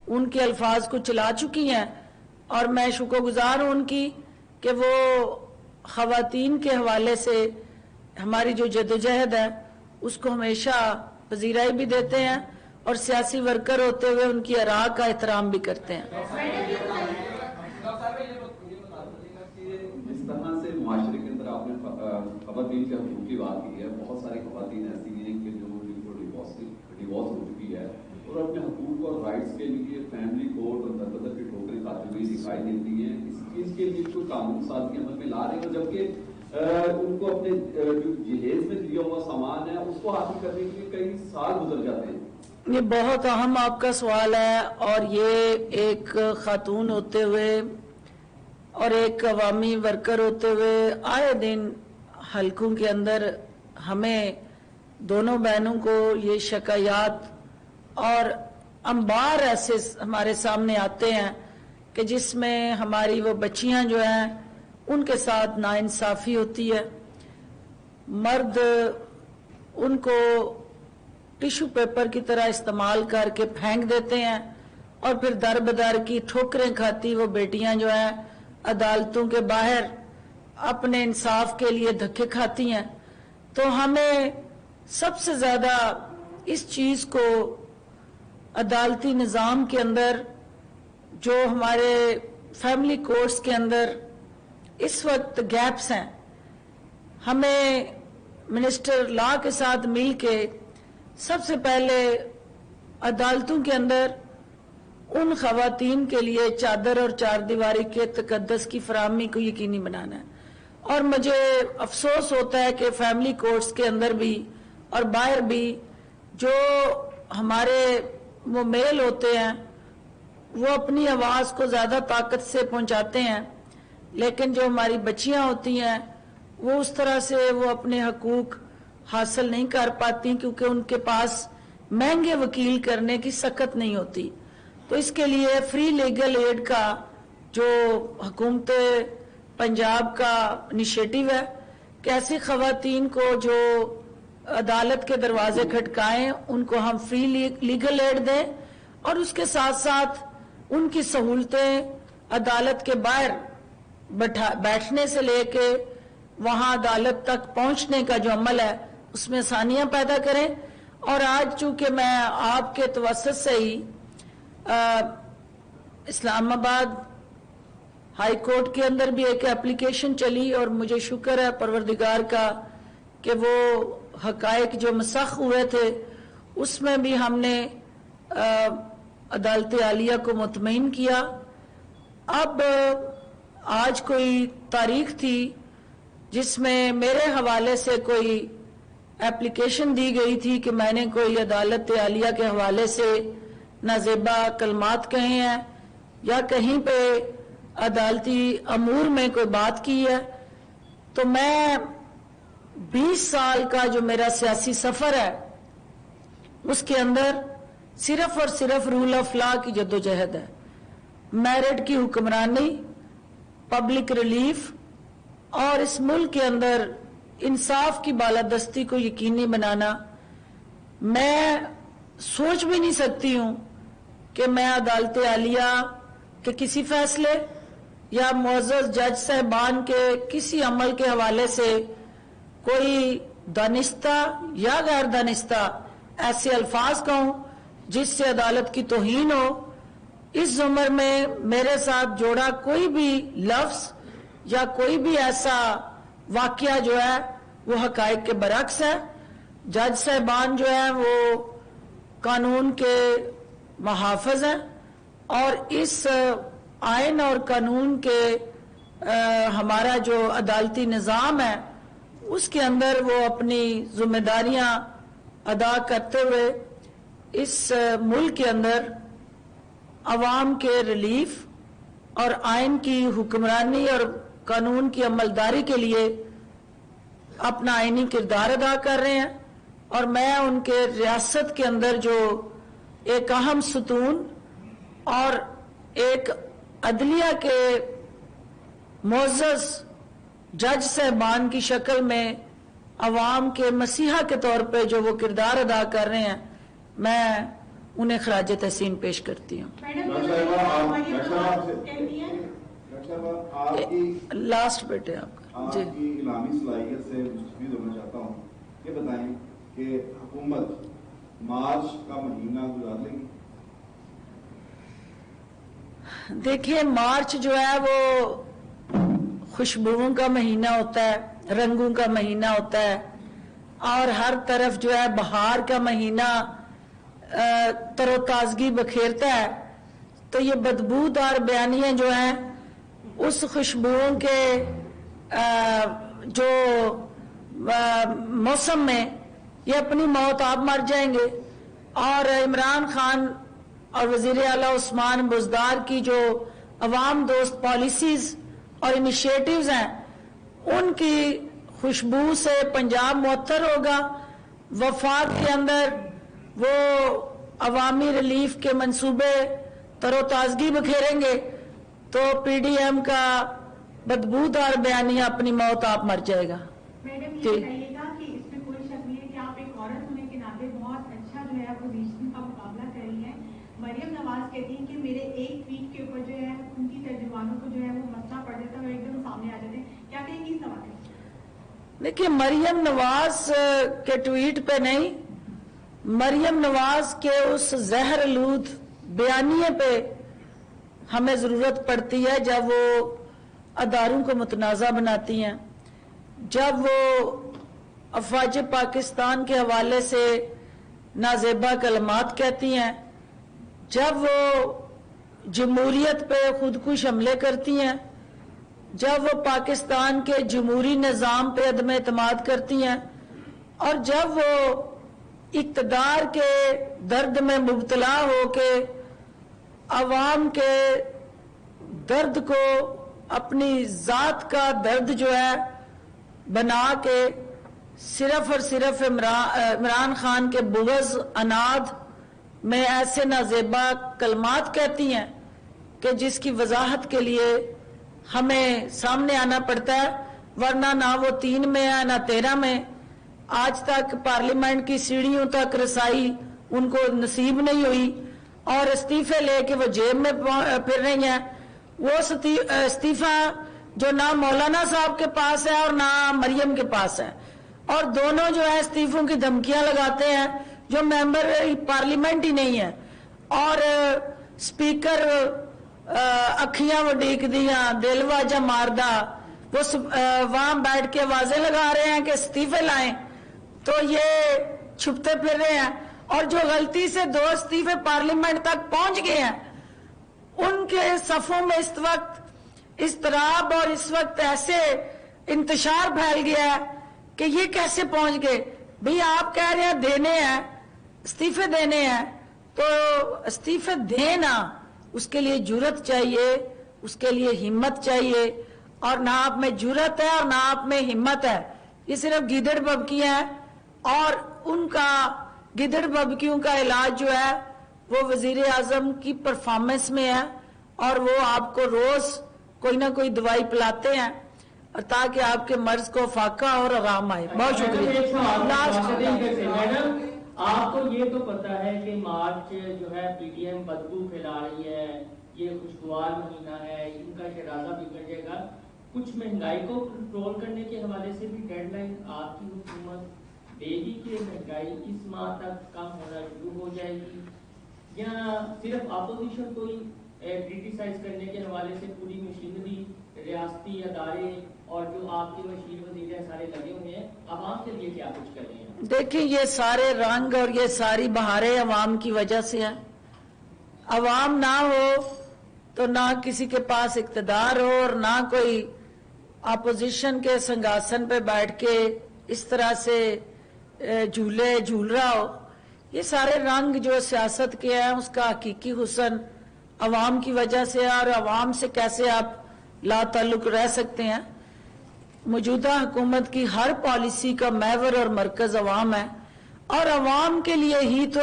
ان کے الفاظ کو چلا چکی ہیں، اور میں شکر گزار ہوں ان کی کہ وہ خواتین کے حوالے سے ہماری جو جدوجہد ہے اس کو ہمیشہ پذیرائی بھی دیتے ہیں، اور سیاسی ورکر ہوتے ہوئے ان کی آراء کا احترام بھی کرتے ہیں۔ اس طرح سے معاشرے کے اندر آپ نے خواتین کے حقوق کی بات کی ہے، بہت ساری خواتین ایسی ہیں کہ جو ڈیورس ہو چکی ہے اور اپنے حقوق اور رائٹس کے لیے فیملی کورٹ اور در بدر کی ٹھوکریں کھاتی ہوئی دکھائی دیتی ہیں۔ اس چیز کے لیے کوئی قانون سازی عمل میں لا رہے ہیں، جبکہ ان کو اپنے جو جہیز میں لیا ہوا سامان ہے اس کو حاصل کرنے کے لیے کئی سال گزر جاتے ہیں۔ یہ بہت اہم آپ کا سوال ہے، اور یہ ایک خاتون ہوتے ہوئے اور ایک عوامی ورکر ہوتے ہوئے آئے دن حلقوں کے اندر ہمیں دونوں بہنوں کو یہ شکایات اور انبار ایسے ہمارے سامنے آتے ہیں کہ جس میں ہماری وہ بچیاں جو ہیں ان کے ساتھ ناانصافی ہوتی ہے، مرد ان کو ٹیشو پیپر کی طرح استعمال کر کے پھینک دیتے ہیں، اور پھر در بدر کی ٹھوکریں کھاتی وہ بیٹیاں جو ہیں عدالتوں کے باہر اپنے انصاف کے لیے دھکے کھاتی ہیں۔ تو ہمیں سب سے زیادہ اس چیز کو عدالتی نظام کے اندر، جو ہمارے فیملی کورٹس کے اندر اس وقت گیپس ہیں، ہمیں منسٹر لا کے ساتھ مل کے سب سے پہلے عدالتوں کے اندر ان خواتین کے لیے چادر اور چار دیواری کے تقدس کی فراہمی کو یقینی بنانا ہے۔ اور مجھے افسوس ہوتا ہے کہ فیملی کورٹس کے اندر بھی اور باہر بھی جو ہمارے وہ میل ہوتے ہیں وہ اپنی آواز کو زیادہ طاقت سے پہنچاتے ہیں، لیکن جو ہماری بچیاں ہوتی ہیں وہ اس طرح سے وہ اپنے حقوق حاصل نہیں کر پاتی، کیونکہ ان کے پاس مہنگے وکیل کرنے کی سخت نہیں ہوتی۔ تو اس کے لیے فری لیگل ایڈ کا جو حکومت پنجاب کا انیشیٹو ہے کہ ایسی خواتین کو جو عدالت کے دروازے کھٹکائیں ان کو ہم فری لیگل ایڈ دیں، اور اس کے ساتھ ساتھ ان کی سہولتیں عدالت کے باہر بیٹھنے سے لے کے وہاں عدالت تک پہنچنے کا جو عمل ہے اس میں آسانیاں پیدا کریں۔ اور آج چونکہ میں آپ کے توسط سے ہی اسلام آباد ہائی کورٹ کے اندر بھی ایک اپلیکیشن چلی، اور مجھے شکر ہے پروردگار کا کہ وہ حقائق جو مسخ ہوئے تھے اس میں بھی ہم نے عدالت عالیہ کو مطمئن کیا۔ اب آج کوئی تاریخ تھی جس میں میرے حوالے سے کوئی اپلیکیشن دی گئی تھی کہ میں نے کوئی عدالت عالیہ کے حوالے سے نازیبا کلمات کہے ہیں یا کہیں پہ عدالتی امور میں کوئی بات کی ہے، تو میں 20 سال کا جو میرا سیاسی سفر ہے اس کے اندر صرف اور صرف رول آف لا کی جدوجہد ہے، میرٹ کی حکمرانی، پبلک ریلیف، اور اس ملک کے اندر انصاف کی بالادستی کو یقینی بنانا۔ میں سوچ بھی نہیں سکتی ہوں کہ میں عدالت عالیہ کے کسی فیصلے یا معزز جج صاحبان کے کسی عمل کے حوالے سے کوئی دانستہ یا غیر دانستہ ایسے الفاظ کہوں جس سے عدالت کی توہین ہو۔ اس عمر میں میرے ساتھ جوڑا کوئی بھی لفظ یا کوئی بھی ایسا واقعہ جو ہے وہ حقائق کے برعکس ہے۔ جج صاحبان جو ہیں وہ قانون کے محافظ ہیں، اور اس آئین اور قانون کے ہمارا جو عدالتی نظام ہے اس کے اندر وہ اپنی ذمہ داریاں ادا کرتے ہوئے اس ملک کے اندر عوام کے ریلیف اور آئین کی حکمرانی اور قانون کی عملداری کے لیے اپنا آئینی کردار ادا کر رہے ہیں۔ اور میں ان کے ریاست کے اندر جو ایک اہم ستون اور ایک عدلیہ کے معزز جج صاحبان کی شکل میں عوام کے مسیحا کے طور پہ جو وہ کردار ادا کر رہے ہیں، میں उन्हें खराज तहसीन पेश करती हूँ। लास्ट बेटे आपका जी। आपकी इलामी सलाहियत से मुस्तफीद होना चाहता हूँ, ये बताएं कि हुकूमत मार्च का महीना गुजार लेगी? देखिए, मार्च जो है वो खुशबुओं का महीना होता है, रंगों का महीना होता है, और हर तरफ जो है बहार का महीना तरोताजगी बखेरता है। तो ये बदबूदार बयानियां जो हैं उस खुशबुओं के जो मौसम में ये अपनी मौत आप मर जाएंगे। और इमरान खान और वजीर आला उस्मान बुज़दार की जो अवाम दोस्त पॉलिसीज और इनिशिएटिव्स हैं, उनकी खुशबू से पंजाब मुअत्तर होगा। वफाक के अंदर वो अवामी रिलीफ के मंसूबे तरोताजगी बखेरेंगे, तो पीडीएम का बदबूदार बयानिया अपनी मौत आप मर जाएगा। मैडम, ये बताइएगा कि इसमें कोई शक नहीं है कि आप एक औरत होने के नाते बहुत अच्छा जो है अपोजिशन का मुकाबला कर रही हैं। मरियम नवाज कहती हैं कि मेरे एक ट्वीट के ऊपर जो है उनकी तर्जुमानों को जो है वो मसला पड़ जाता है और एकदम सामने आ जाते हैं, क्या कहेंगी इस सवाल? देखिए, मरियम नवाज के ट्वीट पे नहीं, मरियम नवाज के उस जहरलूद बयानिए पे हमें जरूरत पड़ती है जब वो अदारों को मुतनाज़ा बनाती हैं, जब वो अफवाज पाकिस्तान के हवाले से नाजेबा कलमात कहती हैं, जब वो जमहूरियत पे खुदकुश हमले करती हैं, जब वो पाकिस्तान के जमहूरी निज़ाम पे अदम एतमाद करती हैं, और जब वो इक़्तिदार के दर्द में मुब्तला होके अवाम के दर्द को अपनी ज़ात का दर्द जो है बना के सिर्फ और सिर्फ इमरान खान के बुग़्ज़ अनाद में ऐसे नाज़ेबा कलमात कहती हैं कि जिसकी वजाहत के लिए हमें सामने आना पड़ता है, वरना ना वो 3 में है ना 13 में। आज तक पार्लियामेंट की सीढ़ियों तक रसाई उनको नसीब नहीं हुई, और इस्तीफे लेके वो जेब में फिर रही हैं। वो इस्तीफा जो ना मौलाना साहब के पास है और ना मरियम के पास है, और दोनों जो है इस्तीफों की धमकियां लगाते हैं जो मेंबर पार्लियामेंट ही नहीं है। और स्पीकर अखियां वडीक दियां दिल वाजा मारदा, वो वहां बैठ के आवाजें लगा रहे हैं कि इस्तीफे लाएं, तो ये छुपते फिर रहे हैं। और जो गलती से 2 इस्तीफे पार्लियामेंट तक पहुंच गए हैं, उनके सफों में इस वक्त इस्तराब और इस वक्त ऐसे इंतशार फैल गया है कि ये कैसे पहुंच गए। भाई, आप कह रहे हैं देने हैं, इस्तीफे देने हैं, तो इस्तीफे देना, उसके लिए जुर्रत चाहिए, उसके लिए हिम्मत चाहिए, और ना आप में जुर्रत है और ना आप में हिम्मत है। ये सिर्फ गिदड़ बबकियां हैं, और उनका गिदड़ बबकियों का इलाज जो है वो वजीर आजम की परफॉर्मेंस में है, और वो आपको रोज कोई ना कोई दवाई पिलाते हैं ताकि आपके मर्ज को फाका और आराम आए। बहुत शुक्रिया। मैडम, आपको ये तो पता है कि मार्च जो है पीडीएम बदबू फैला रही है, ये खुशगवार महीना है, इनका शराजा बिगड़ जाएगा। कुछ महंगाई को कंट्रोल करने के हवाले से भी डेडलाइन आपकी हुकूमत देगी कि महंगाई इस माह तक कम होना शुरू हो जाएगी, या सिर्फ अपोजिशन को ही क्रिटिसाइज करने के हवाले से पूरी मशीनरी, रियासती अदारे और जो आपके वजीर वजीर सारे लगे हुए हैं, आवाम के लिए क्या कुछ कर रहे हैं? देखिए, ये सारे रंग और ये सारी बहारें अवाम की वजह से हैं। अवाम ना हो तो ना किसी के पास इक़्तिदार हो, और ना कोई अपोजिशन के सिंहासन पे बैठ के इस तरह से झूले झूल रहा हो। ये सारे रंग जो सियासत के हैं, उसका हकीकी हुस्न अवाम की वजह से है, और अवाम से कैसे आप लाताल्लुक रह सकते हैं। मौजूदा हुकूमत की हर पॉलिसी का महवर और मरकज अवाम है, और अवाम के लिए ही तो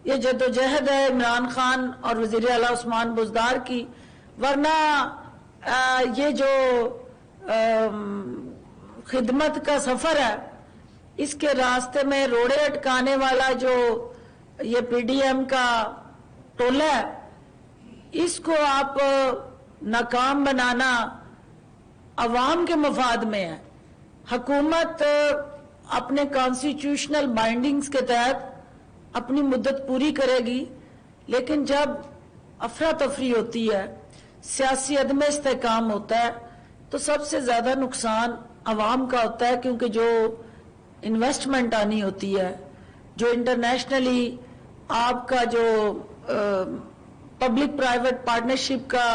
ये जदोजहद है इमरान खान और वजीर आला उस्मान बुज़दार की। वरना ये जो खिदमत का सफर है, इसके रास्ते में रोड़े अटकाने वाला जो ये पीडीएम का टोला है, इसको आप नाकाम बनाना अवाम के मफाद में है। हुकूमत अपने कॉन्स्टिट्यूशनल बाइंडिंग्स के तहत अपनी मुद्दत पूरी करेगी, लेकिन जब अफरा तफरी होती है, सियासी अदम इस्तेकाम होता है, तो सबसे ज्यादा नुकसान अवाम का होता है, क्योंकि जो इन्वेस्टमेंट आनी होती है, जो इंटरनेशनली आपका जो पब्लिक प्राइवेट पार्टनरशिप का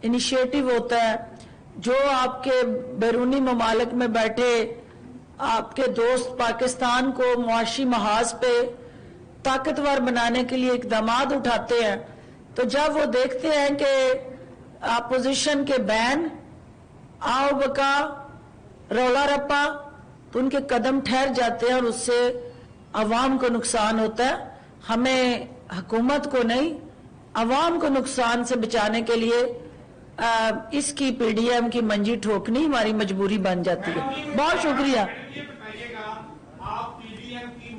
इनिशिएटिव होता है, जो आपके बैरूनी ममालिक में बैठे आपके दोस्त पाकिस्तान को मुआशी महाज पे ताकतवर बनाने के लिए इकदामात उठाते हैं, तो जब वो देखते हैं कि अपोजिशन के बैन आओ बका रौला रप्पा, तो उनके कदम ठहर जाते हैं और उससे अवाम को नुकसान होता है। हमें हुकूमत को नहीं, अवाम को नुकसान से बचाने के लिए इसकी पीडीएम की मंजी ठोकनी हमारी मजबूरी बन जाती है। बहुत शुक्रिया। ये बताइएगा, आप पीडीएम की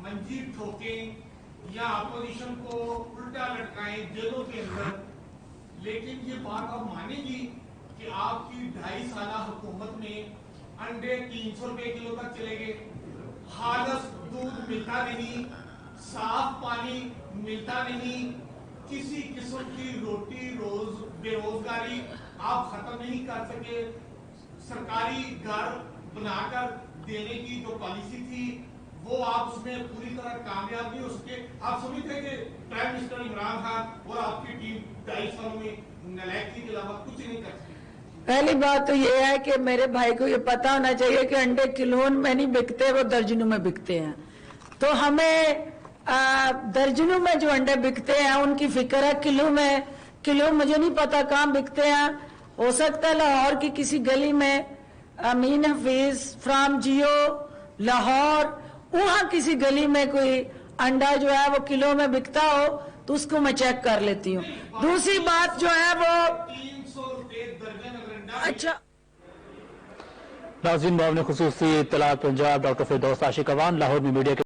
मंजी ठोकें या अपोजिशन को उल्टा लटकाएं जेलों के अंदर, लेकिन ये बात आप मानेगी कि आपकी 2.5 साल हुकूमत में अंडे 300 रुपए किलो तक चले गए, खालस दूध मिलता नहीं, साफ पानी मिलता नहीं, किसी किस्म की रोटी रोज बेरोजगारी आप खत्म नहीं कर सके, सरकारी घर बनाकर देने की जो पॉलिसी थी वो आप उसमें पूरी तरह कामयाब नहीं हो सके। आप समझते हैं कि प्राइम मिनिस्टर इमरान खान और आपकी टीम 2.5 सालों में नालायकी के अलावा कुछ नहीं कर सकी। पहली बात तो ये है कि मेरे भाई को ये पता होना चाहिए कि अंडे किलोन में नहीं बिकते, वो दर्जनों में बिकते हैं। तो हमें दर्जनों में जो अंडे बिकते हैं उनकी फिक्र है, किलो मुझे नहीं पता कहाँ बिकते हैं। हो सकता है लाहौर की किसी गली में अमीन हफीज फ्राम जियो लाहौर, वहां किसी गली में कोई अंडा जो है वो किलो में बिकता हो, तो उसको मैं चेक कर लेती हूँ। दूसरी बात जो है वो 300 रुपए दर्जन अगर अंडा अच्छा नाज़रीन, मुआविन खुसूसी इत्तलात पंजाब डॉक्टर फिरदौस आशिक अवान लाहौर में मीडिया के